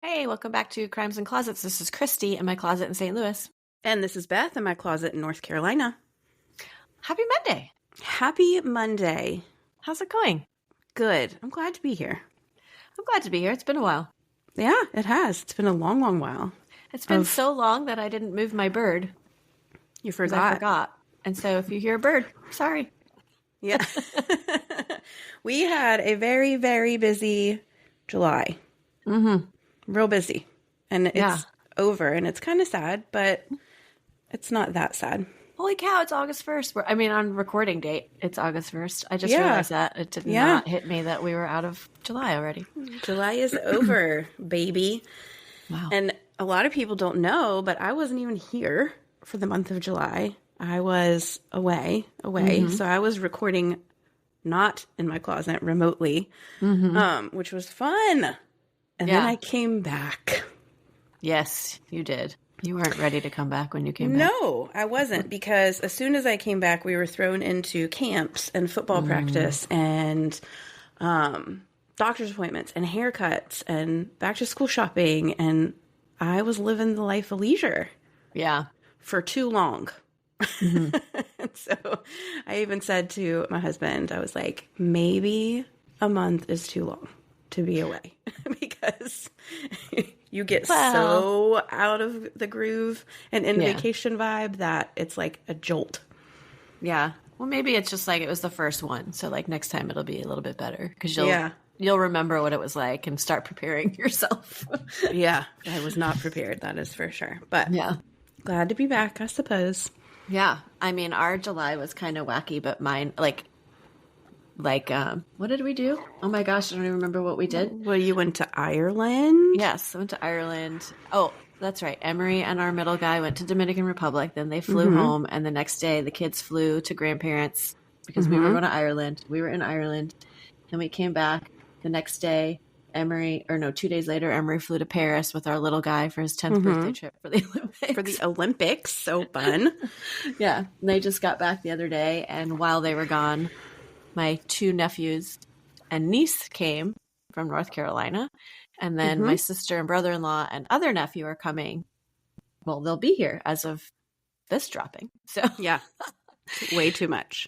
Hey, welcome back to Crimes and Closets. This is Cristy in my closet in St. Louis. And this is Beth in my closet in North Carolina. Happy Monday. Happy Monday. How's it going? Good. I'm glad to be here. I'm glad to be here. It's been a while. Yeah, it has. It's been a long, long while. It's been so long that I didn't move my bird. You forgot. I forgot. And so if you hear a bird, sorry. Yeah. We had a very, very busy July. Mm-hmm. Real busy. And it's over, and it's kind of sad, but it's not that sad. Holy cow, it's August 1st. On recording date, it's August 1st. I just realized that. It did not hit me that we were out of July already. July is over, baby. Wow. And a lot of people don't know, but I wasn't even here for the month of July. I was away. Mm-hmm. So I was recording not in my closet, remotely, which was fun. And then I came back. Yes, you did. You weren't ready to come back when you came back. No, I wasn't, because as soon as I came back, we were thrown into camps and football practice and doctor's appointments and haircuts and back to school shopping. And I was living the life of leisure. Yeah. For too long. Mm-hmm. So I even said to my husband, I was like, maybe a month is too long to be away because you get so out of the groove and in vacation vibe that it's like a jolt. Yeah. Well, maybe it's just like it was the first one. So like next time it'll be a little bit better because you'll remember what it was like and start preparing yourself. Yeah. I was not prepared. That is for sure. But glad to be back, I suppose. Yeah. I mean, our July was kind of wacky, but mine, like, what did we do? Oh my gosh, I don't even remember what we did. Well, you went to Ireland? Yes, I went to Ireland. Oh, that's right. Emery and our middle guy went to Dominican Republic. Then they flew home, and the next day the kids flew to grandparents because we were going to Ireland. We were in Ireland, and we came back the next day. 2 days later, Emery flew to Paris with our little guy for his 10th birthday trip for the Olympics. For the Olympics, so fun. Yeah, and they just got back the other day, and while they were gone, my 2 nephews and niece came from North Carolina, and then my sister and brother-in-law and other nephew are coming. Well, they'll be here as of this dropping. So yeah, way too much.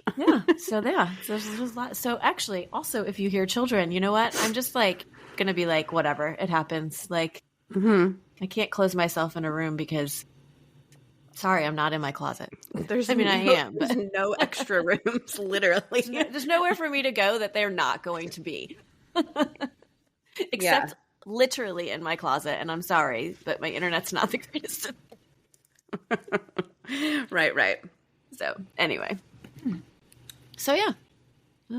So there's a lot. So actually, also, if you hear children, you know what? I'm just like gonna be like, whatever, it happens. Like, I can't close myself in a room because. Sorry, I'm not in my closet. I am. But there's no extra rooms, literally. There's nowhere for me to go that they're not going to be. Except literally in my closet. And I'm sorry, but my internet's not the greatest. Right. So anyway. So yeah.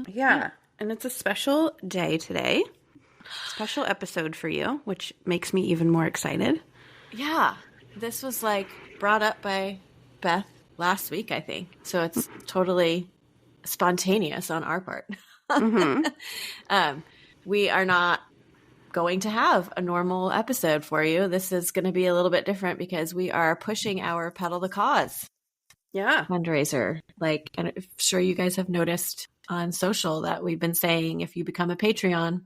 Yeah. And it's a special day today. Special episode for you, which makes me even more excited. Yeah. This was like brought up by Beth last week, I think. So it's totally spontaneous on our part. We are not going to have a normal episode for you. This is going to be a little bit different because we are pushing our Pedal the Cause fundraiser. Like, and I'm sure you guys have noticed on social that we've been saying if you become a Patreon,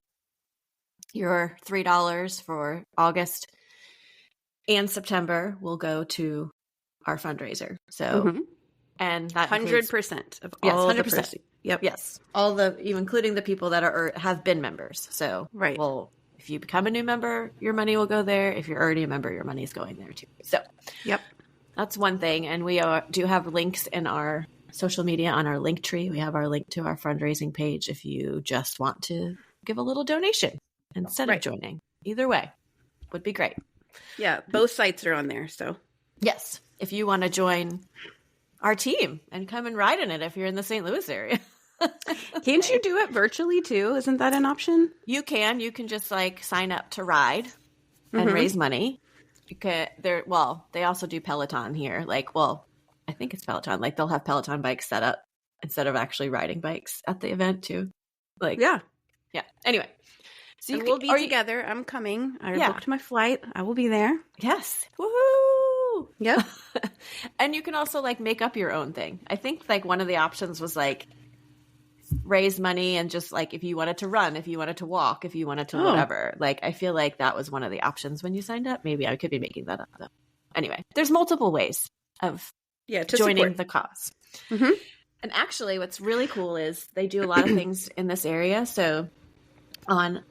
your $3 for August and September will go to our fundraiser. So, and that 100% of all 100%. The proceeds. Yep. Yes. All including the people that are have been members. So, well, if you become a new member, your money will go there. If you're already a member, your money is going there too. So, that's one thing. And we do have links in our social media on our link tree. We have our link to our fundraising page if you just want to give a little donation instead of joining. Either way would be great. Yeah, both sites are on there. So yes, if you want to join our team and come and ride in it, if you're in the St. Louis area, can't you do it virtually too? Isn't that an option? You can just like sign up to ride and raise money. Because they also do Peloton here. Like, well, I think it's Peloton. Like they'll have Peloton bikes set up instead of actually riding bikes at the event too. Like, yeah. Anyway. So we'll be together. I'm coming. I booked my flight. I will be there. Yes. Woohoo! Yep. And you can also like make up your own thing. I think like one of the options was like raise money and just like if you wanted to run, if you wanted to walk, if you wanted to whatever. Like I feel like that was one of the options when you signed up. Maybe I could be making that up though. Anyway, there's multiple ways of joining the cause. Mm-hmm. And actually what's really cool is they do a lot of things in this area. So on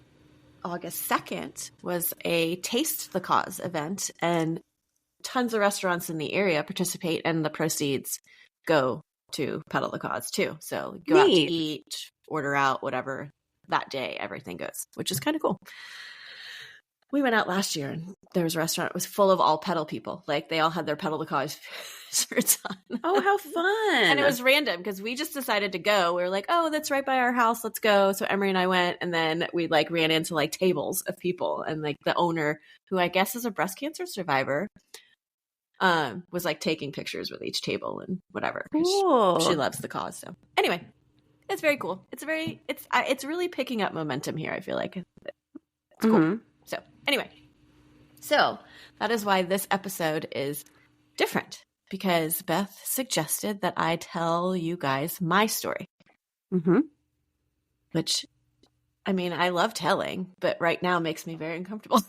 August 2nd was a Taste the Cause event, and tons of restaurants in the area participate, and the proceeds go to Pedal the Cause too. So go out to eat, order out, whatever, that day, everything goes, which is kind of cool. We went out last year and there was a restaurant. It was full of all pedal people. Like they all had their Pedal the Cause shirts on. Oh, how fun. And it was random because we just decided to go. We were like, oh, that's right by our house. Let's go. So Emery and I went, and then we like ran into like tables of people, and like the owner, who I guess is a breast cancer survivor, was like taking pictures with each table and whatever. Cool. She loves the cause. So anyway, it's very cool. It's really picking up momentum here. I feel like it's cool. Mm-hmm. So anyway, so that is why this episode is different, because Beth suggested that I tell you guys my story. Mm-hmm. Which, I mean, I love telling, but right now makes me very uncomfortable.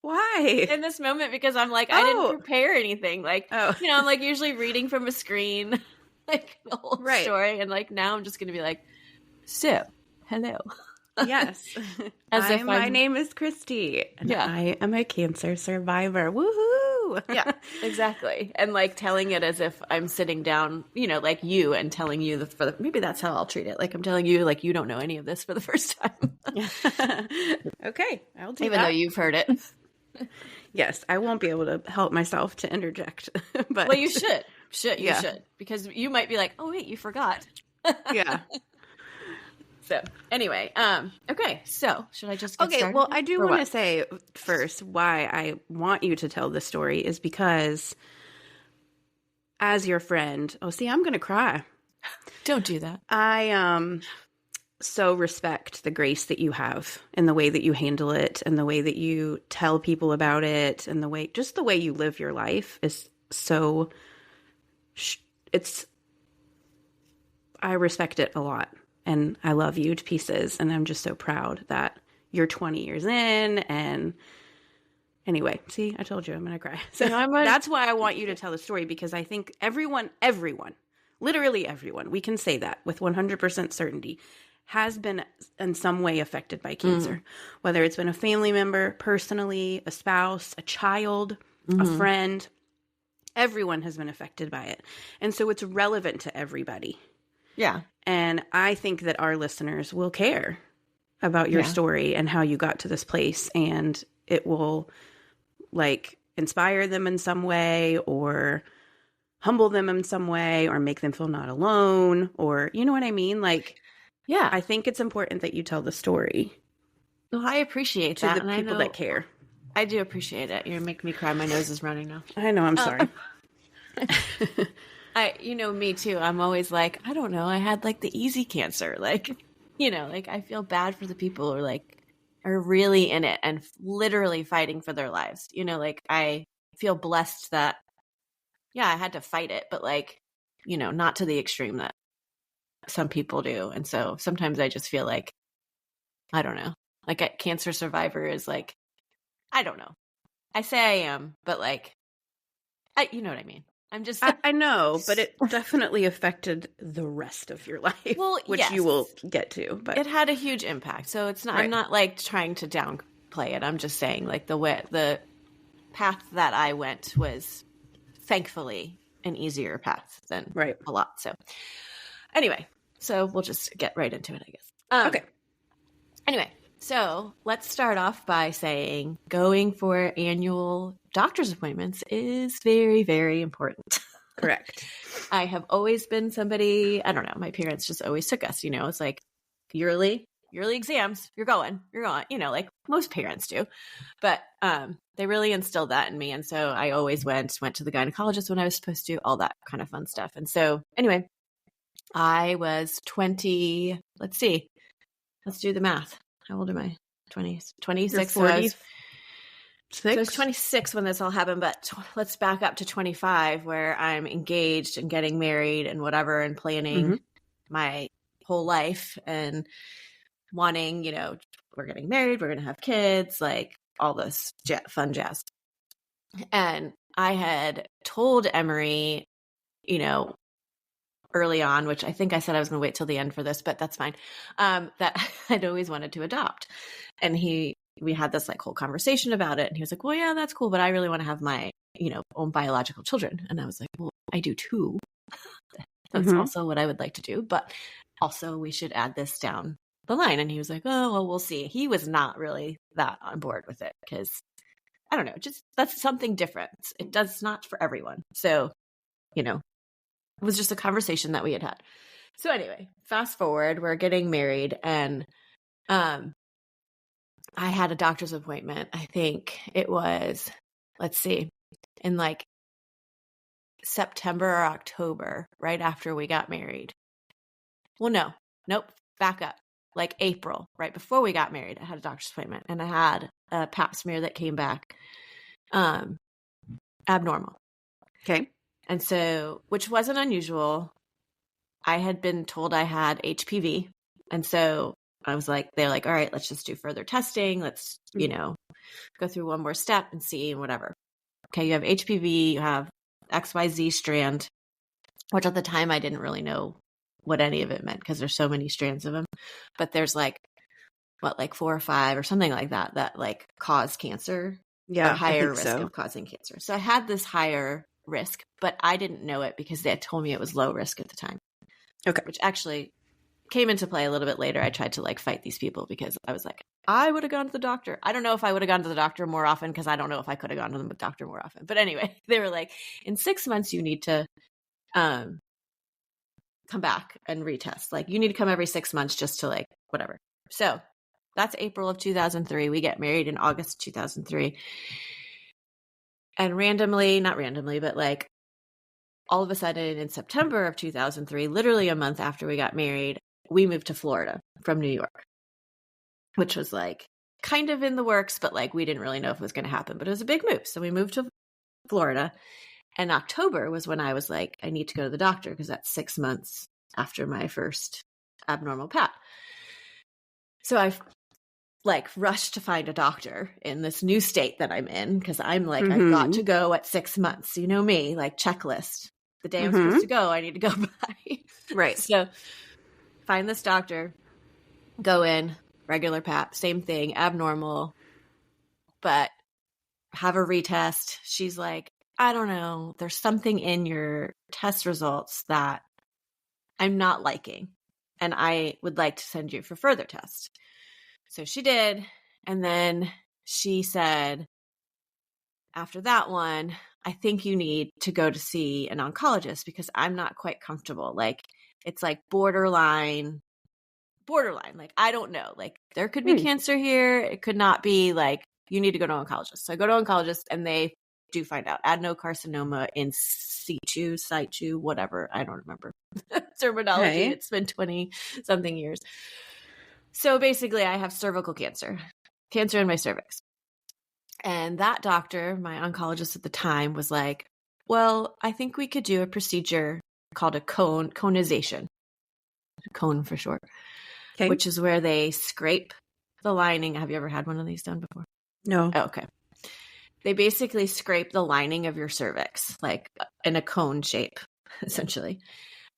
Why? In this moment, because I'm like, I didn't prepare anything. Like, you know, I'm like usually reading from a screen, like the whole story. And like, now I'm just going to be like, so, hello. Yes. My name is Cristy, and I am a cancer survivor. Woohoo! Yeah, exactly. And like telling it as if I'm sitting down, you know, like you, and telling you maybe that's how I'll treat it. Like I'm telling you, like you don't know any of this for the first time. Okay, I'll do Even though you've heard it. Yes, I won't be able to help myself to interject. But well, you should. You should, because you might be like, oh wait, you forgot. Yeah. So anyway, okay. So should I just get started? Well, I do want to say first why I want you to tell this story is because as your friend, I'm going to cry. Don't do that. I so respect the grace that you have and the way that you handle it and the way that you tell people about it and the way you live your life is so, I respect it a lot. And I love you to pieces. And I'm just so proud that you're 20 years in. And anyway, see, I told you I'm going to cry. So that's why I want you to tell the story, because I think everyone, literally everyone, we can say that with 100% certainty, has been in some way affected by cancer. Whether it's been a family member, personally, a spouse, a child, a friend, everyone has been affected by it. And so it's relevant to everybody. Yeah. And I think that our listeners will care about your story and how you got to this place, and it will like inspire them in some way or humble them in some way or make them feel not alone, or, you know what I mean? Like, yeah, I think it's important that you tell the story. Well, I appreciate that. To the people that care. I do appreciate it. You're making me cry. My nose is running now. I know. I'm sorry. Me too. I'm always like, I don't know. I had like the easy cancer. Like, you know, like I feel bad for the people who are really in it and literally fighting for their lives. You know, like I feel blessed that, I had to fight it, but like, you know, not to the extreme that some people do. And so sometimes I just feel like, I don't know, like a cancer survivor is like, I don't know. I say I am, but like, you know what I mean? I'm just... I know, but it definitely affected the rest of your life, which you will get to. But it had a huge impact. So it's not. Right. I'm not like trying to downplay it. I'm just saying like the path that I went was thankfully an easier path than a lot. So anyway, so we'll just get right into it, I guess. Okay. Anyway, so let's start off by saying going for annual doctor's appointments is very, very important. Correct. I have always been somebody, I don't know, my parents just always took us, you know, it's like yearly exams, you're going, you know, like most parents do. But they really instilled that in me. And so I always went to the gynecologist when I was supposed to, all that kind of fun stuff. And so anyway, I was 20, let's see, let's do the math. How old am I? 26. So I was 26 when this all happened, but let's back up to 25 where I'm engaged and getting married and whatever and planning my whole life and wanting, we're getting married, we're going to have kids, like all this fun jazz. And I had told Emery, early on, which I think I said I was going to wait till the end for this, but that's fine, that I'd always wanted to adopt. And we had this like whole conversation about it. And he was like, well, yeah, that's cool, but I really want to have my, own biological children. And I was like, well, I do too. That's also what I would like to do. But also we should add this down the line. And he was like, oh, well, we'll see. He was not really that on board with it because I don't know, just that's something different. It does not for everyone. So, it was just a conversation that we had had. So anyway, fast forward, we're getting married and I had a doctor's appointment. I think it was, let's see, in like September or October, right after we got married. Well, nope, back up. Like April, right before we got married, I had a doctor's appointment and I had a pap smear that came back abnormal. Okay. And so, which wasn't unusual. I had been told I had HPV. And so I was like, they're like, all right, let's just do further testing. Let's, go through one more step and see whatever. Okay. You have HPV, you have XYZ strand, which at the time I didn't really know what any of it meant because there's so many strands of them. But there's like 4 or 5 or something like that like cause cancer. Yeah. Or higher risk of causing cancer. So I had this higher risk, but I didn't know it because they had told me it was low risk at the time. Okay. Which actually came into play a little bit later. I tried to like fight these people because I was like, I would have gone to the doctor. I don't know if I would have gone to the doctor more often because I don't know if I could have gone to the doctor more often. But anyway, they were like, in 6 months, you need to come back and retest. Like you need to come every 6 months just to like whatever. So that's April of 2003. We get married in August 2003. And not randomly, but like all of a sudden in September of 2003, literally a month after we got married, we moved to Florida from New York, which was like kind of in the works, but like we didn't really know if it was going to happen, but it was a big move. So we moved to Florida, and October was when I was like, I need to go to the doctor because that's 6 months after my first abnormal pap. So I like rushed to find a doctor in this new state that I'm in because I'm like, I've got to go at 6 months. You know me, like checklist. The day I'm supposed to go, I need to go by. Right. So find this doctor, go in, regular pap, same thing, abnormal, but have a retest. She's like, I don't know, there's something in your test results that I'm not liking, and I would like to send you for further tests. So she did, and then she said, after that one, I think you need to go to see an oncologist because I'm not quite comfortable. Like, it's like borderline. Like, I don't know. Like, there could be cancer here. It could not be. Like, you need to go to an oncologist. So I go to an oncologist, and they do find out adenocarcinoma in situ, whatever. I don't remember terminology. Okay. It's been 20-something years. So basically, I have cervical cancer in my cervix. And that doctor, my oncologist at the time, was like, well, I think we could do a procedure called a conization, cone for short, which is where they scrape the lining. Have you ever had one of these done before? No. Oh, okay. They basically scrape the lining of your cervix, like in a cone shape, essentially.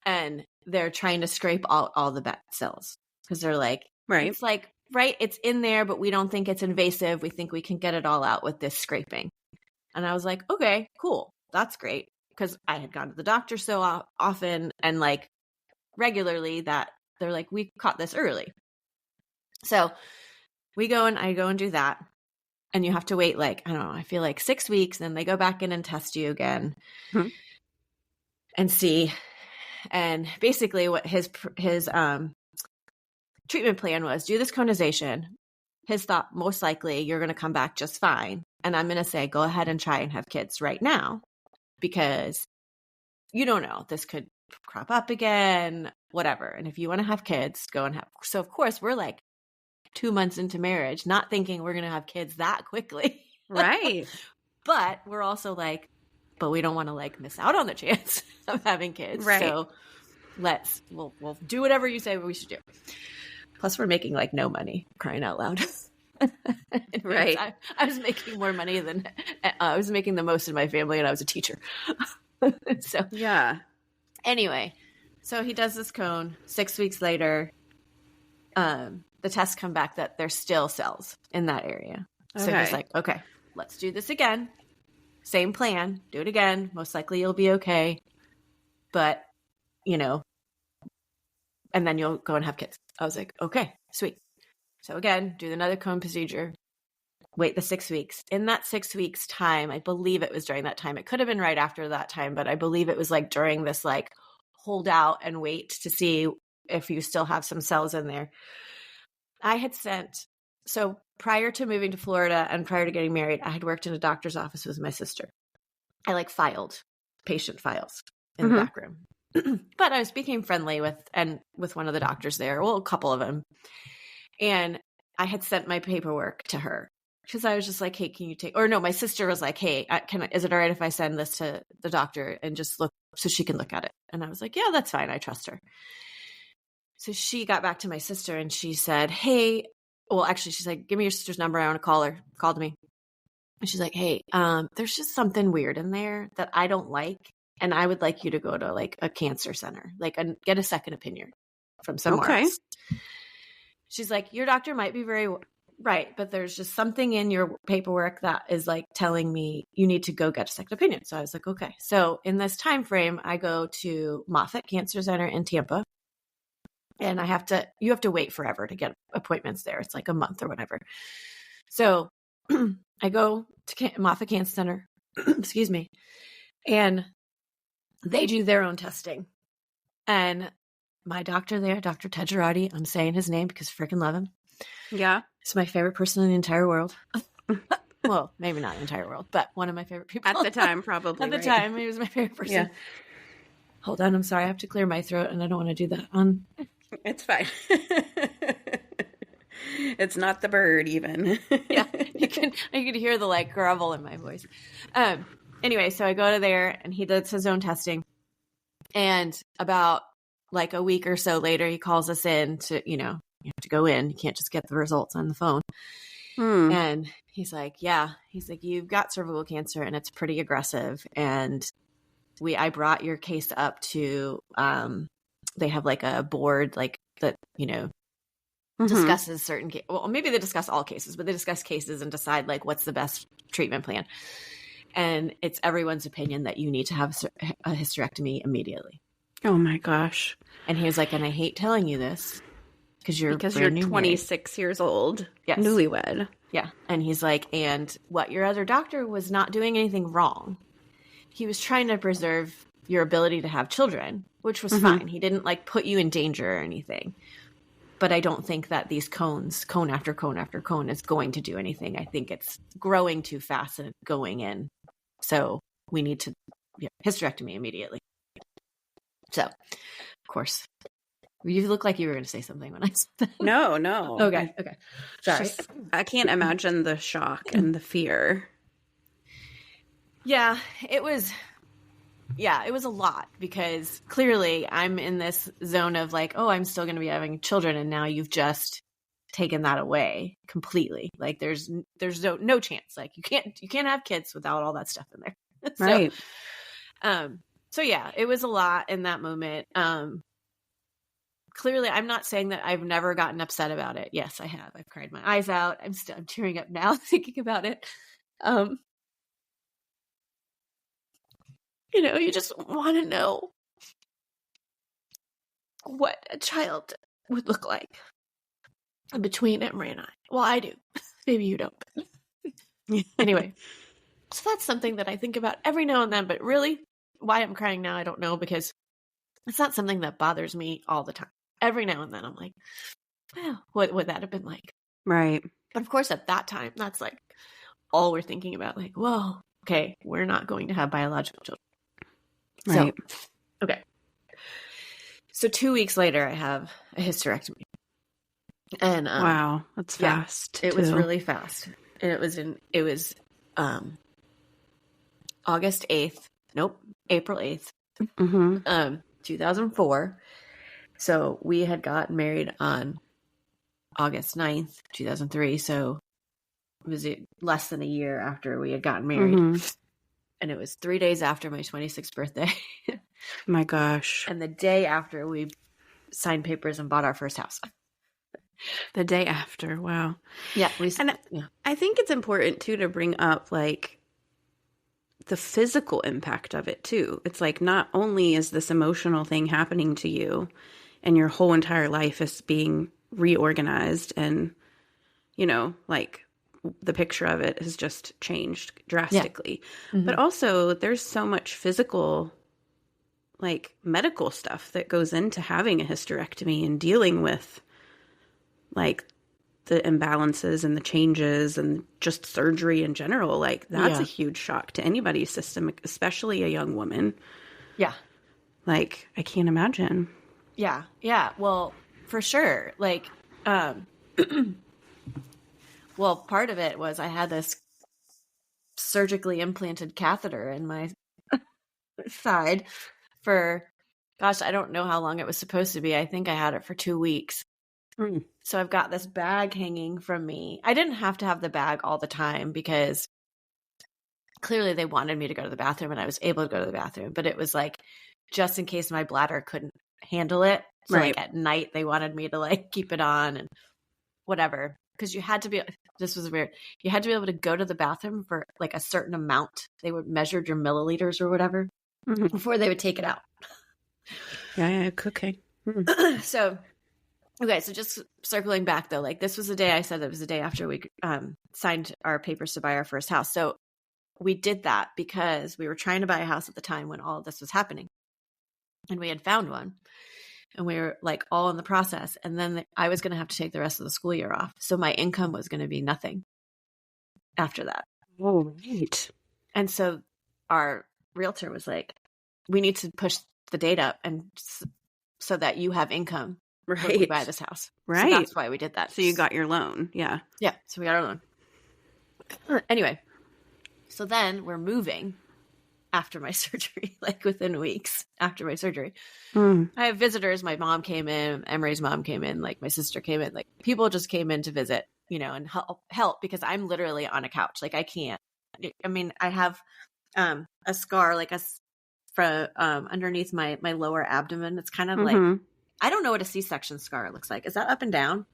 And they're trying to scrape all the bad cells because they're like, it's like, right, it's in there, but we don't think it's invasive. We think we can get it all out with this scraping. And I was like, okay, cool. That's great. Because I had gone to the doctor so often and like regularly that they're like, we caught this early. So I go and do that. And you have to wait like, I don't know, I feel like 6 weeks. And they go back in and test you again and see. And basically what his treatment plan was, do this conization. His thought, most likely you're going to come back just fine. And I'm going to say, go ahead and try and have kids right now because you don't know, this could crop up again, whatever. And if you want to have kids, go and have. So of course we're like 2 months into marriage, not thinking we're going to have kids that quickly. Right. But we're also like, but we don't want to like miss out on the chance of having kids. Right. So we'll do whatever you say we should do. Plus we're making like no money, crying out loud. Right. I was making more money than I was making the most in my family, and I was a teacher. So yeah. Anyway, so he does this cone. 6 weeks later, the tests come back that there's still cells in that area. So he's like, okay, let's do this again. Same plan. Do it again. Most likely you'll be okay. But, and then you'll go and have kids. I was like, okay, sweet. So again, do another cone procedure. Wait the 6 weeks. In that 6 weeks time, I believe it was during that time. It could have been right after that time, but I believe it was like during this like hold out and wait to see if you still have some cells in there. I had so prior to moving to Florida and prior to getting married, I had worked in a doctor's office with my sister. I like filed patient files in the back room. But I was became friendly with one of the doctors there, well, a couple of them. And I had sent my paperwork to her because I was just like, hey, can you take, or no, my sister was like, hey, is it all right if I send this to the doctor and just look so she can look at it? And I was like, yeah, that's fine. I trust her. So she got back to my sister and she said, hey, well, actually she's like, give me your sister's number. I want to call her. Called me. And she's like, hey, there's just something weird in there that I don't like. And I would like you to go to like a cancer center, like get a second opinion from somewhere else. She's like, your doctor might be very right, but there's just something in your paperwork that is like telling me you need to go get a second opinion. So I was like, okay. So in this time frame, I go to Moffitt Cancer Center in Tampa, and you have to wait forever to get appointments there. It's like a month or whatever. So I go to Moffitt Cancer Center, excuse me, and they do their own testing. And my doctor there, Dr. Ted Girardi, I'm saying his name because I freaking love him. Yeah. He's my favorite person in the entire world. Well, maybe not the entire world, but one of my favorite people. At the time, probably. At the time, he was my favorite person. Yeah. Hold on, I'm sorry. I have to clear my throat, and I don't want to do that on. It's fine. It's not the bird, even. Yeah, I could hear the like grovel in my voice. Anyway, so I go to there, and he does his own testing, and about like a week or so later, he calls us in to, you have to go in. You can't just get the results on the phone. And he's like, you've got cervical cancer and it's pretty aggressive. And I brought your case up to, they have like a board, like that, discusses certain, well, maybe they discuss all cases, but they discuss cases and decide like, what's the best treatment plan. And it's everyone's opinion that you need to have a hysterectomy immediately. Oh my gosh. And he was like, and I hate telling you this because you're 26 years old. Yes. Newlywed. Yeah. And he's like, and what your other doctor was not doing anything wrong. He was trying to preserve your ability to have children, which was fine. He didn't like put you in danger or anything. But I don't think that these cones, cone after cone after cone, is going to do anything. I think it's growing too fast and going in. So we need to hysterectomy immediately. So, of course, you look like you were going to say something when I said that. No. Okay. Sorry. I can't imagine the shock and the fear. Yeah, it was a lot because clearly I'm in this zone of like, oh, I'm still going to be having children. And now you've just taken that away completely. Like there's no chance. Like you can't have kids without all that stuff in there. Right. So yeah, it was a lot in that moment. Clearly, I'm not saying that I've never gotten upset about it. Yes, I have. I've cried my eyes out. I'm tearing up now thinking about it. You just want to know what a child would look like between Emery and I. Well, I do. Maybe you don't. Anyway, so that's something that I think about every now and then, but really, why I'm crying now, I don't know, because it's not something that bothers me all the time. Every now and then I'm like, well, what would that have been like? Right. But of course, at that time, that's like all we're thinking about. Like, whoa, okay, we're not going to have biological children. Right. So, okay. So 2 weeks later, I have a hysterectomy. And wow, that's fast. It was really fast. And it was August 8th. Nope, April 8th. 2004. So we had gotten married on August 9th, 2003. So it was less than a year after we had gotten married. Mm-hmm. And it was 3 days after my 26th birthday. My gosh. And the day after we signed papers and bought our first house. The day after. Wow. Yeah. I think it's important too to bring up like the physical impact of it too. It's like not only is this emotional thing happening to you and your whole entire life is being reorganized and, you know, like the picture of it has just changed drastically. Yeah. Mm-hmm. But also there's so much physical, like medical stuff that goes into having a hysterectomy and dealing with like the imbalances and the changes and just surgery in general. Like that's a huge shock to anybody's system, especially a young woman. Yeah. Like I can't imagine. Yeah. Yeah. Well, for sure. Like, well, part of it was I had this surgically implanted catheter in my side for, gosh, I don't know how long it was supposed to be. I think I had it for 2 weeks. Mm. So I've got this bag hanging from me. I didn't have to have the bag all the time because clearly they wanted me to go to the bathroom and I was able to go to the bathroom. But it was like just in case my bladder couldn't handle it. So like at night they wanted me to like keep it on and whatever. Because you had to be, this was weird. You had to be able to go to the bathroom for like a certain amount. They would measure your milliliters or whatever before they would take it out. Yeah, cooking. So, okay, so just circling back though, like this was the day I said it was the day after we signed our papers to buy our first house. So we did that because we were trying to buy a house at the time when all of this was happening. And we had found one. And we were like all in the process. And then I was going to have to take the rest of the school year off. So my income was going to be nothing after that. Oh, right. And so our realtor was like, we need to push the date up and so that you have income when we buy this house. Right. So that's why we did that. So you got your loan. Yeah. Yeah. So we got our loan. Anyway, so then we're moving after my surgery, like within weeks after my surgery. I have visitors. My mom came in, Emery's mom came in, like my sister came in, like people just came in to visit, you know, and help because I'm literally on a couch. Like I can't, I mean, I have a scar, like underneath my lower abdomen. It's kind of like, I don't know what a C-section scar looks like. Is that up and down?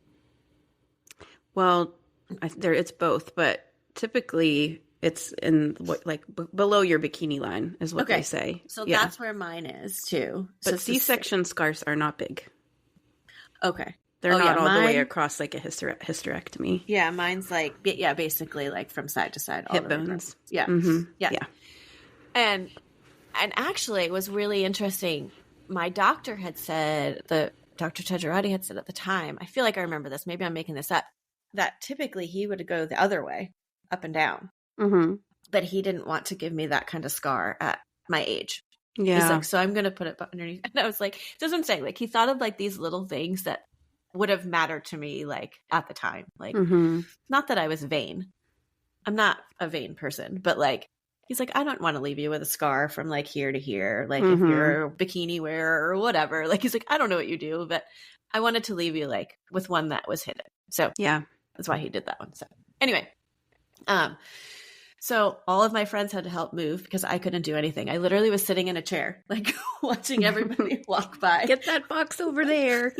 Well, it's both, but typically it's in like below your bikini line is what they say. So that's where mine is too. But C-section scars are not big. Okay. They're not all the way across like a hysterectomy. Yeah. Mine's like, basically like from side to side. Hip bones. Yeah. Mm-hmm. Yeah. And actually it was really interesting. My doctor had said, Dr. Tegerati had said at the time, I feel like I remember this, maybe I'm making this up, that typically he would go the other way, up and down. But he didn't want to give me that kind of scar at my age. Yeah. He's like, so I'm going to put it underneath. And I was like, that's what I'm saying. Like he thought of like these little things that would have mattered to me like at the time. Like not that I was vain. I'm not a vain person, but like, he's like, I don't want to leave you with a scar from like here to here. Like if you're a bikini wearer or whatever, like he's like, I don't know what you do, but I wanted to leave you like with one that was hidden. So yeah, that's why he did that one. So anyway, so all of my friends had to help move because I couldn't do anything. I literally was sitting in a chair, like watching everybody walk by. Get that box over there.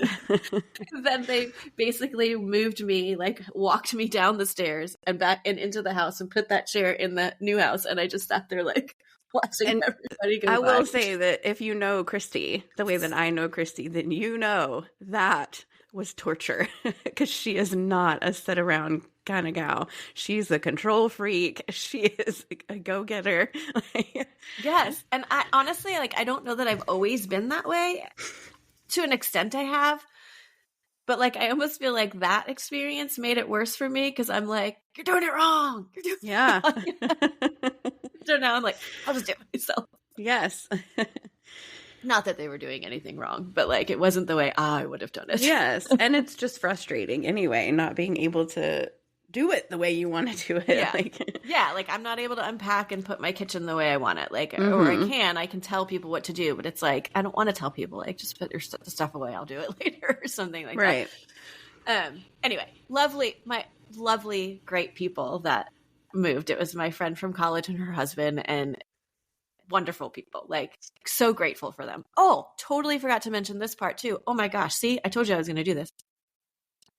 Then they basically moved me, like walked me down the stairs and back and into the house and put that chair in the new house. And I just sat there like watching everybody go by. I will say that if you know Cristy the way that I know Cristy, then you know that was torture because she is not a sit around kind of gal. She's a control freak. She is a go-getter. Yes. And I honestly, like, I don't know that I've always been that way. To an extent I have. But like, I almost feel like that experience made it worse for me because I'm like, you're doing it wrong. You're doing it wrong. So now I'm like, I'll just do it myself. Yes. Not that they were doing anything wrong, but like, it wasn't the way I would have done it. Yes. And it's just frustrating anyway, not being able to do it the way you want to do it. Yeah. Like, yeah. Like I'm not able to unpack and put my kitchen the way I want it. Like, or I can tell people what to do, but it's like, I don't want to tell people, like, just put your the stuff away. I'll do it later or something like right. that. Anyway, my lovely, great people that moved. It was my friend from college and her husband, and wonderful people, like so grateful for them. Oh, totally forgot to mention this part too. Oh my gosh. See, I told you I was going to do this.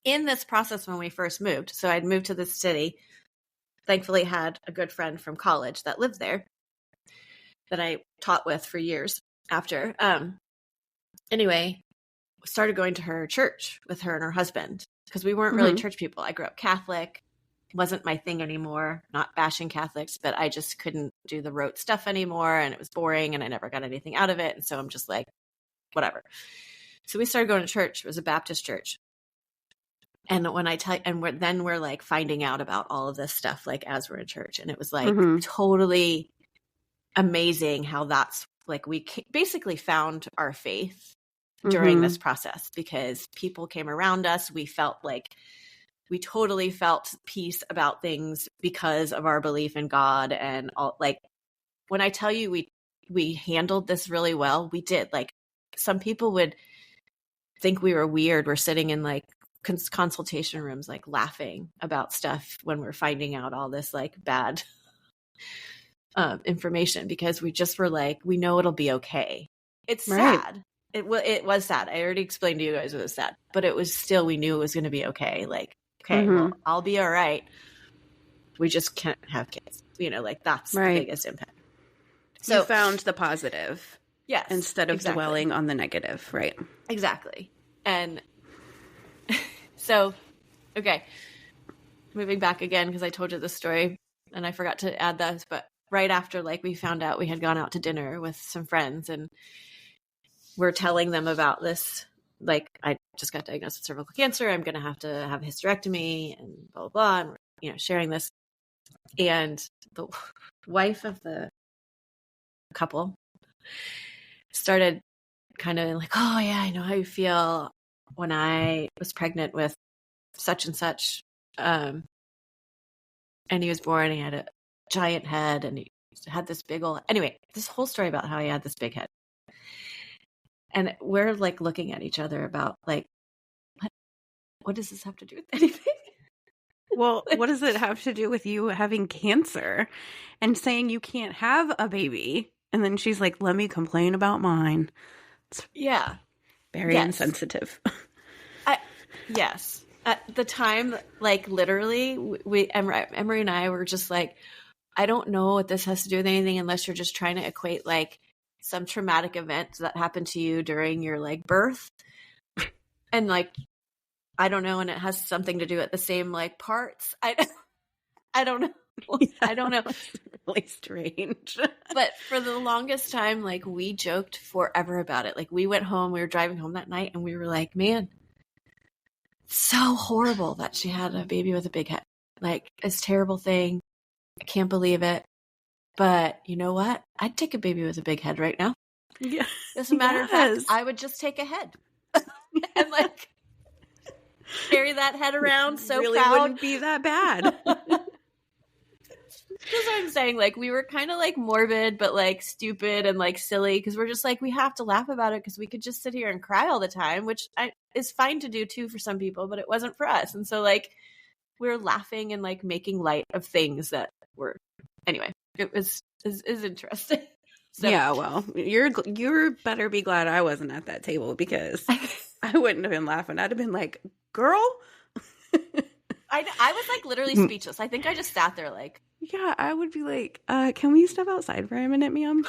In this process when we first moved, so I'd moved to this city, thankfully had a good friend from college that lived there that I taught with for years after. Anyway, started going to her church with her and her husband because we weren't really church people. I grew up Catholic. Wasn't my thing anymore, not bashing Catholics, but I just couldn't do the rote stuff anymore. And it was boring and I never got anything out of it. And so I'm just like, whatever. So we started going to church. It was a Baptist church. And when we're like finding out about all of this stuff, like as we're in church, and it was like totally amazing how that's like, we basically found our faith during this process because people came around us. We totally felt peace about things because of our belief in God. And all, like, when I tell you we handled this really well, we did. Like, some people would think we were weird. We're sitting in like consultation rooms, like laughing about stuff when we're finding out all this like bad information, because we just were like, we know it'll be okay. It's sad. It was sad. I already explained to you guys it was sad, but it was still, we knew it was going to be okay. Like, okay, well, I'll be all right. We just can't have kids. You know, like that's the biggest impact. So you found the positive. Yes. Instead of dwelling on the negative. Right. Exactly. And so, okay, moving back again, because I told you this story and I forgot to add this, but right after, like, we found out, we had gone out to dinner with some friends and we're telling them about this. Like, I just got diagnosed with cervical cancer. I'm going to have a hysterectomy and blah, blah, blah. And, you know, sharing this. And the wife of the couple started kind of like, oh yeah, I know how you feel. When I was pregnant with such and such, and he was born, he had a giant head and he had this big old, anyway, this whole story about how he had this big head. And we're like looking at each other about like, what does this have to do with anything? Well, what does it have to do with you having cancer and saying you can't have a baby? And then she's like, let me complain about mine. It's very insensitive. Yes. At the time, like literally, Emery and I were just like, I don't know what this has to do with anything unless you're just trying to equate like some traumatic event that happened to you during your like birth. And like, I don't know. And it has something to do with the same like parts. I don't know. I don't know. It's really strange. But for the longest time, like we joked forever about it. Like we went home, we were driving home that night and we were like, man, so horrible that she had a baby with a big head. Like, it's a terrible thing. I can't believe it. But you know what? I'd take a baby with a big head right now. Yeah. As a matter of fact, I would just take a head and like carry that head around so really proud. Wouldn't be that bad. That's what I'm saying. Like, we were kind of like morbid, but like stupid and like silly because we're just like, we have to laugh about it because we could just sit here and cry all the time, which is fine to do too for some people, but it wasn't for us. And so like we were laughing and like making light of things that were, anyway, it is interesting. So, yeah, well, you're better be glad I wasn't at that table because I wouldn't have been laughing. I'd have been like, girl. I was like literally speechless. I think I just sat there like. Yeah, I would be like, can we step outside for a minute, ma'am?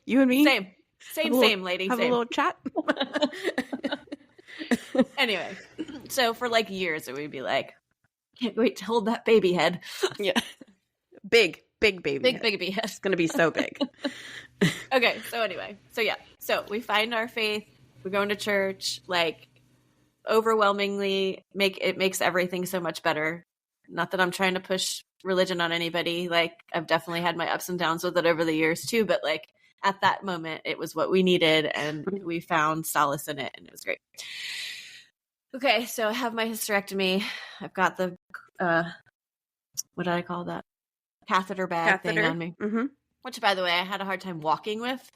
You and me? Same, lady. Have a little chat. Anyway, so for like years, it would be like, can't wait to hold that baby head. Yeah. Big baby big head. Baby head. It's going to be so big. Okay, so anyway. So yeah. So we find our faith. We're going to church. Like, overwhelmingly, it makes everything so much better. Not that I'm trying to push religion on anybody. Like, I've definitely had my ups and downs with it over the years too. But like at that moment, it was what we needed and we found solace in it and it was great. Okay, so I have my hysterectomy. I've got the, what did I call that? Catheter bag thing on me. Mm-hmm. Which, by the way, I had a hard time walking with.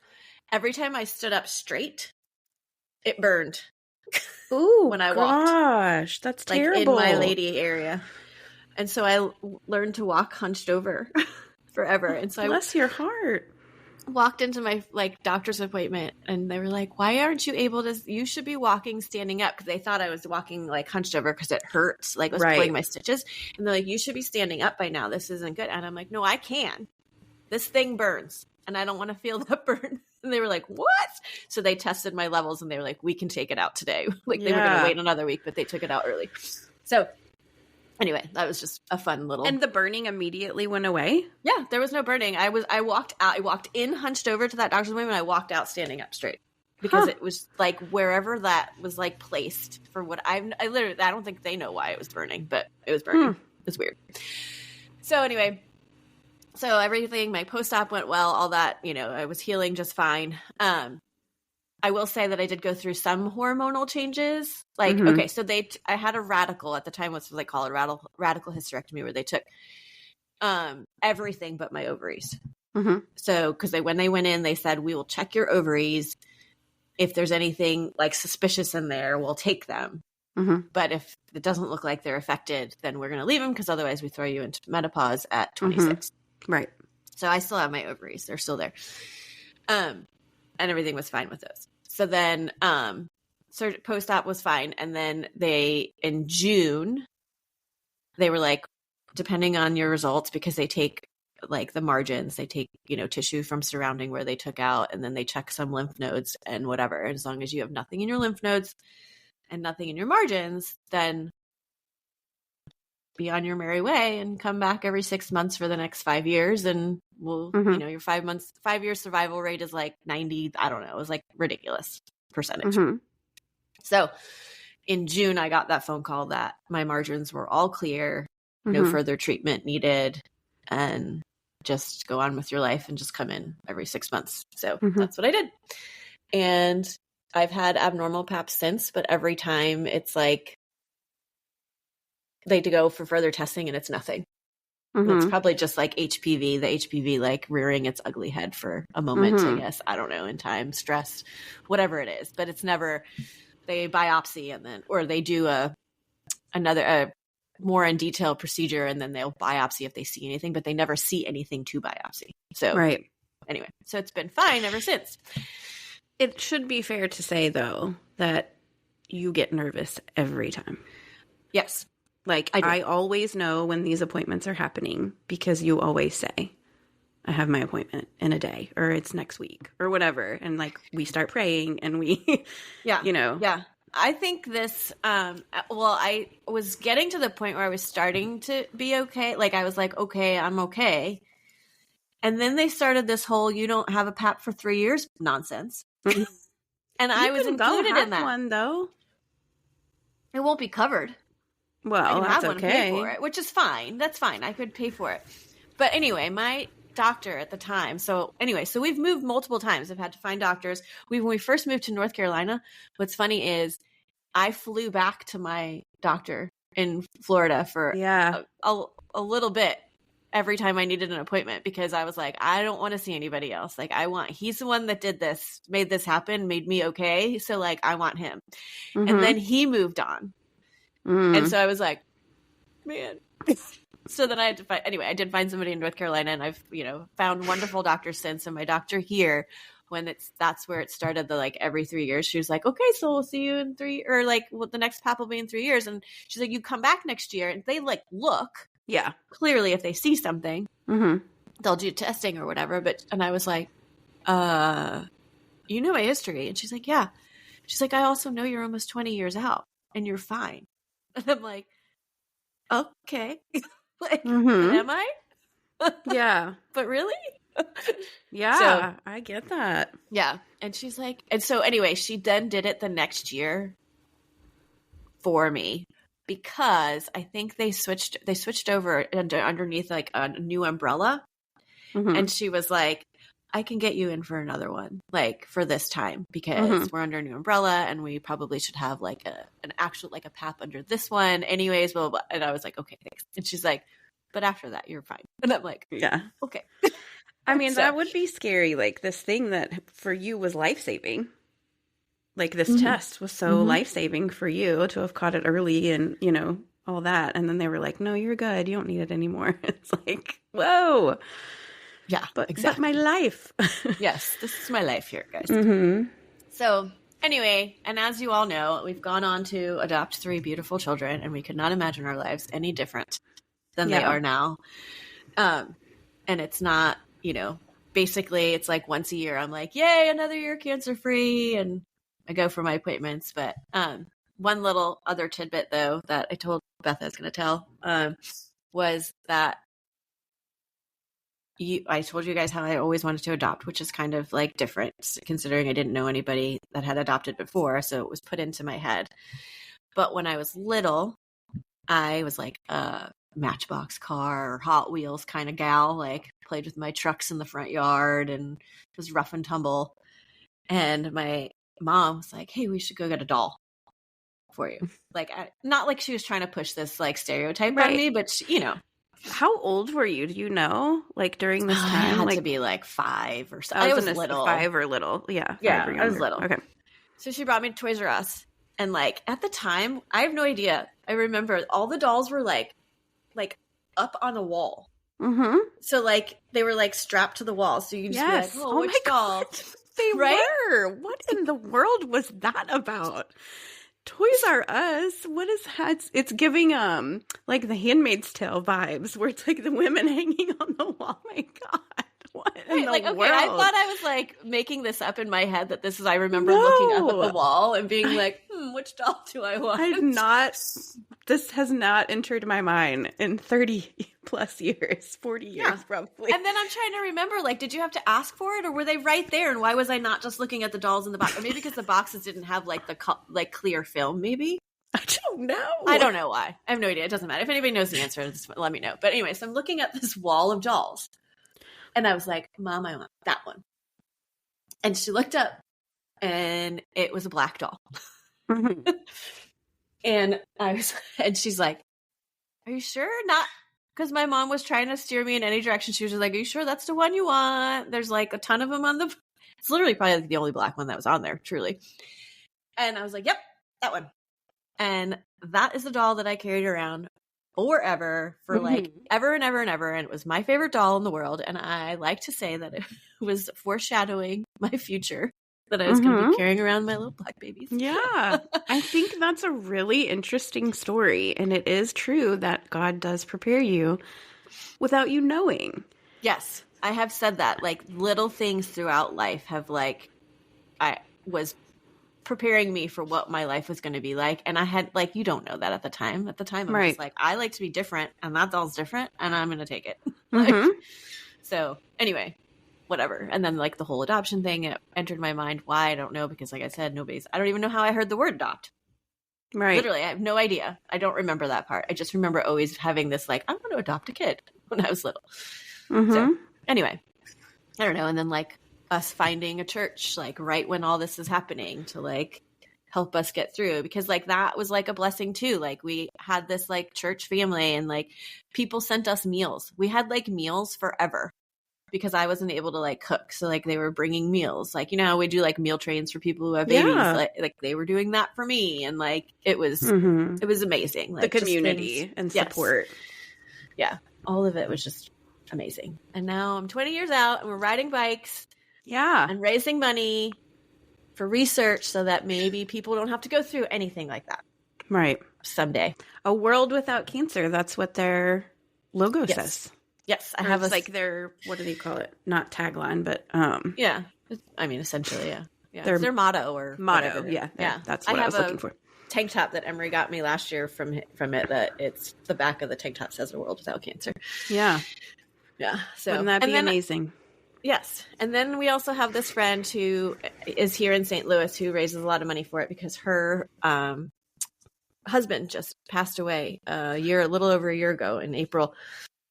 Every time I stood up straight, it burned. Ooh, when I gosh, that's terrible. In my lady area. And so I learned to walk hunched over forever. And so bless your heart. Walked into my doctor's appointment and they were like, why aren't you able to, you should be walking standing up, because they thought I was walking hunched over because it hurts, I was pulling my stitches, and they're like, you should be standing up by now, this isn't good. And I'm like, no, I can, this thing burns and I don't want to feel that burn. And they were like, what? So they tested my levels and they were like, we can take it out today. They were going to wait another week, but they took it out early. So anyway, that was just a fun little. And the burning immediately went away? Yeah, there was no burning. I walked out. I walked in hunched over to that doctor's appointment. I walked out standing up straight because it was wherever that was placed for what I don't think they know why it was burning, but it was burning. It was weird. So anyway, everything, my post-op went well, all that, I was healing just fine. I will say that I did go through some hormonal changes. Okay, so I had a radical at the time, what's they call it, radical hysterectomy, where they took everything but my ovaries. Mm-hmm. So, because when they went in, they said, we will check your ovaries. If there's anything suspicious in there, we'll take them. Mm-hmm. But if it doesn't look like they're affected, then we're going to leave them, because otherwise we throw you into menopause at 26. Mm-hmm. Right. So I still have my ovaries. They're still there. And everything was fine with those. So then post-op was fine. And then in June, they were like, depending on your results, because they take the margins, they take, tissue from surrounding where they took out, and then they check some lymph nodes and whatever. And as long as you have nothing in your lymph nodes and nothing in your margins, then be on your merry way and come back every 6 months for the next 5 years. And we'll, your 5-year survival rate is 90, I don't know. It was ridiculous percentage. Mm-hmm. So in June, I got that phone call that my margins were all clear, no further treatment needed, and just go on with your life and just come in every 6 months. So that's what I did. And I've had abnormal paps since, but every time it's they go for further testing and it's nothing. Mm-hmm. It's probably just HPV, the HPV rearing its ugly head for a moment, I guess. I don't know, in time, stress, whatever it is. But it's never, they biopsy and then, or they do a more in detail procedure, and then they'll biopsy if they see anything, but they never see anything to biopsy. So anyway, so it's been fine ever since. It should be fair to say, though, that you get nervous every time. Yes. I always know when these appointments are happening, because you always say, I have my appointment in a day, or it's next week, or whatever. And we start praying and we, Yeah. I think this, I was getting to the point where I was starting to be okay. I was okay, I'm okay. And then they started this whole, you don't have a PAP for 3 years nonsense. And I was included in that one, though. It won't be covered. Well, I can that's have one okay. Pay for it, which is fine. That's fine. I could pay for it. But anyway, my doctor at the time. So we've moved multiple times. I've had to find doctors. When we first moved to North Carolina, what's funny is I flew back to my doctor in Florida for a little bit every time I needed an appointment, because I was I don't want to see anybody else. He's the one that did this, made this happen, made me okay. So I want him. Mm-hmm. And then he moved on. And so I was man. So then I had to find, I did find somebody in North Carolina, and I've, found wonderful doctors since. And my doctor here, that's where it started, the every 3 years, she was okay, so we'll see you in 3, or the next PAP will be in 3 years. And she's you come back next year, and they look. Yeah. Clearly, if they see something, they'll do testing or whatever. And I was my history. And she's yeah. She's I also know you're almost 20 years out and you're fine. And I'm okay. Am I? Yeah. But really? Yeah. So, I get that. Yeah. And she's and so anyway, she then did it the next year for me, because I think they switched over underneath a new umbrella. Mm-hmm. And she was I can get you in for another one, like for this time, because we're under a new umbrella and we probably should have like an actual, like a PAP under this one anyways, blah, blah, blah. And I was like, okay, thanks. And she's like, but after that, you're fine. And I'm like, yeah, okay. I mean, that would be scary. Like this thing that for you was life-saving. Like this test was so life-saving for you to have caught it early and, you know, all that. And then they were like, no, you're good. You don't need it anymore. It's like, whoa. Yeah, but exactly. But my life. Yes, this is my life here, guys. So anyway, and as you all know, we've gone on to adopt 3 beautiful children, and we could not imagine our lives any different than they are now. And it's not, you know, basically it's like once a year I'm like, yay, another year cancer-free, and I go for my appointments. But one little other tidbit, though, that I told Beth I was going to tell was that I told you guys how I always wanted to adopt, which is kind of like different considering I didn't know anybody that had adopted before. So it was put into my head. But when I was little, I was like a Matchbox car or Hot Wheels kind of gal, like played with my trucks in the front yard and was rough and tumble. And my mom was like, hey, we should go get a doll for you. Like, not like she was trying to push this like stereotype on me, but she, you know. How old were you? Do you know? Like during this time? I had like, to be like 5 or so. I was little. 5 or little. Yeah. Yeah, I was little. Okay. So she brought me to Toys R Us. And like at the time, I have no idea. I remember all the dolls were like up on a wall. So like they were like strapped to the wall. So you just be like, oh, which doll? They were. What in the world was that about? Toys R Us, what is that? It's giving like the Handmaid's Tale vibes, where it's like the women hanging on the wall. Oh my God, what in the world? I thought I was like making this up in my head that this is. I remember looking up at the wall and being like, which doll do I want? This has not entered my mind in 30 plus years, 40 years probably. And then I'm trying to remember, like, did you have to ask for it, or were they right there? And why was I not just looking at the dolls in the box? Or maybe because the boxes didn't have like the clear film, maybe? I don't know. I don't know why. I have no idea. It doesn't matter. If anybody knows the answer, just let me know. But anyway, so I'm looking at this wall of dolls. And I was like, Mom, I want that one. And she looked up, and it was a black doll. And she's like, are you sure? Not because my mom was trying to steer me in any direction. She was just like, are you sure that's the one you want? There's like a ton of them it's literally probably like the only black one that was on there, truly. And I was like, yep, that one. And that is the doll that I carried around forever for like ever and ever and ever. And it was my favorite doll in the world. And I like to say that it was foreshadowing my future, that I was going to be carrying around my little black babies. Yeah. I think that's a really interesting story. And it is true that God does prepare you without you knowing. Yes. I have said that. Like little things throughout life have like, I was preparing me for what my life was going to be like. And I had like, you don't know that at the time. At the time, I'm just like, I like to be different, and that doll's different, and I'm going to take it. So anyway, whatever. And then like the whole adoption thing, it entered my mind. Why? I don't know. Because like I said, I don't even know how I heard the word adopt. Right. Literally, I have no idea. I don't remember that part. I just remember always having this like, I want to adopt a kid when I was little. So anyway, I don't know. And then like us finding a church, like right when all this is happening, to like help us get through, because like that was like a blessing too. Like we had this like church family, and like people sent us meals. We had like meals forever because I wasn't able to like cook. So like they were bringing meals, like, you know, we do like meal trains for people who have babies. Like they were doing that for me. And like, it was amazing. Like the community and support. Yeah. All of it was just amazing. And now I'm 20 years out, and we're riding bikes. Yeah. And raising money for research so that maybe people don't have to go through anything like that. Right. Someday. A world without cancer. That's what their logo says. Yes. I have like their, what do they call it? Not tagline, but yeah. I mean, essentially, yeah. It's their motto or motto. Whatever. Yeah. That's what I was looking for. Tank top that Emery got me last year from it, that it's the back of the tank top says a world without cancer. Yeah. Yeah. So wouldn't that be amazing? Yes. And then we also have this friend who is here in St. Louis who raises a lot of money for it, because her husband just passed away a little over a year ago in April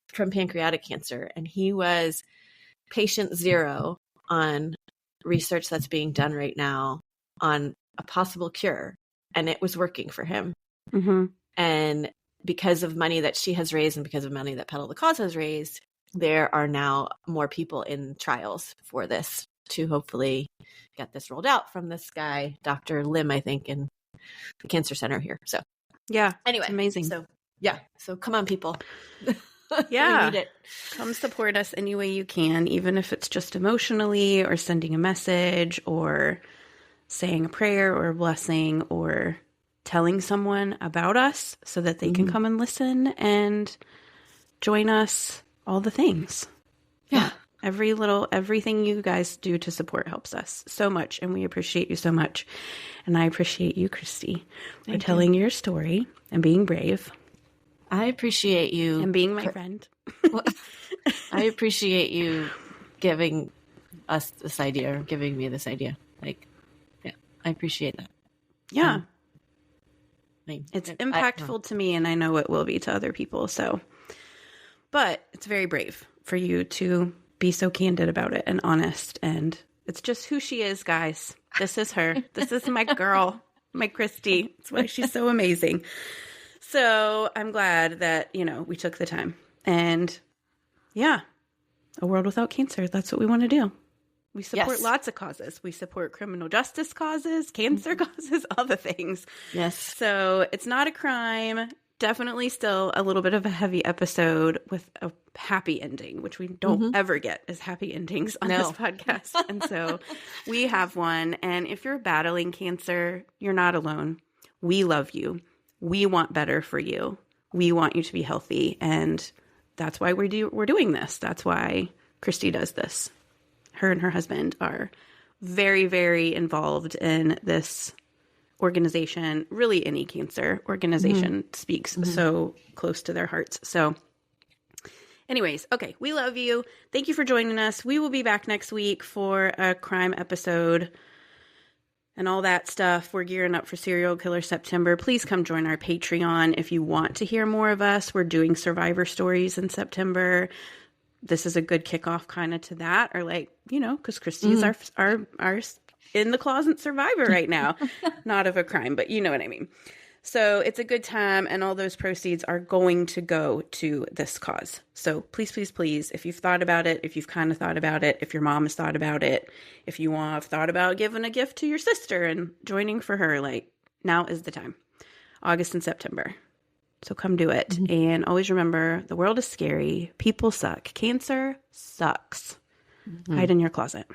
from pancreatic cancer. And he was patient 0 on research that's being done right now on a possible cure, and it was working for him. Mm-hmm. And because of money that she has raised and because of money that Pedal the Cause has raised, there are now more people in trials for this to hopefully get this rolled out from this guy, Dr. Lim, I think, in the cancer center here. So yeah, anyway, it's amazing. So yeah, so come on, people. Yeah, we need it. Come support us any way you can, even if it's just emotionally or sending a message or saying a prayer or a blessing or telling someone about us so that they can come and listen and join us. All the things. Yeah. Everything you guys do to support helps us so much. And we appreciate you so much. And I appreciate you, Cristy, for telling your story and being brave. I appreciate you. And being my friend. I appreciate you giving us this idea, or giving me this idea. Like, yeah, I appreciate that. Yeah. It's impactful to me, and I know it will be to other people. So, but it's very brave for you to be so candid about it and honest. And it's just who she is, guys. This is her. This is my girl, my Cristy. That's why she's so amazing. So I'm glad that, we took the time. And yeah, a world without cancer. That's what we want to do. We support lots of causes. We support criminal justice causes, cancer causes, all the things. Yes. So it's not a crime. Definitely still a little bit of a heavy episode with a happy ending, which we don't ever get as happy endings on this podcast. And so we have one. And if you're battling cancer, you're not alone. We love you. We want better for you. We want you to be healthy. And that's why we're doing this. That's why Cristy does this. Her and her husband are very, very involved in this organization. Really, any cancer organization speaks so close to their hearts. So anyways, okay, we love you. Thank you for joining us. We will be back next week for a crime episode and all that stuff. We're gearing up for Serial Killer September. Please come join our Patreon if you want to hear more of us. We're doing survivor stories in September. This is a good kickoff kind of to that, or because Cristy is our in the closet survivor right now. Not of a crime, but you know what I mean. So it's a good time, and all those proceeds are going to go to this cause. So please, please, please, if you've thought about it, if you've kind of thought about it, if your mom has thought about it, if you have thought about giving a gift to your sister and joining for her, now is the time. August and September. So come do it. And always remember, the world is scary. People suck. Cancer sucks. Hide in your closet.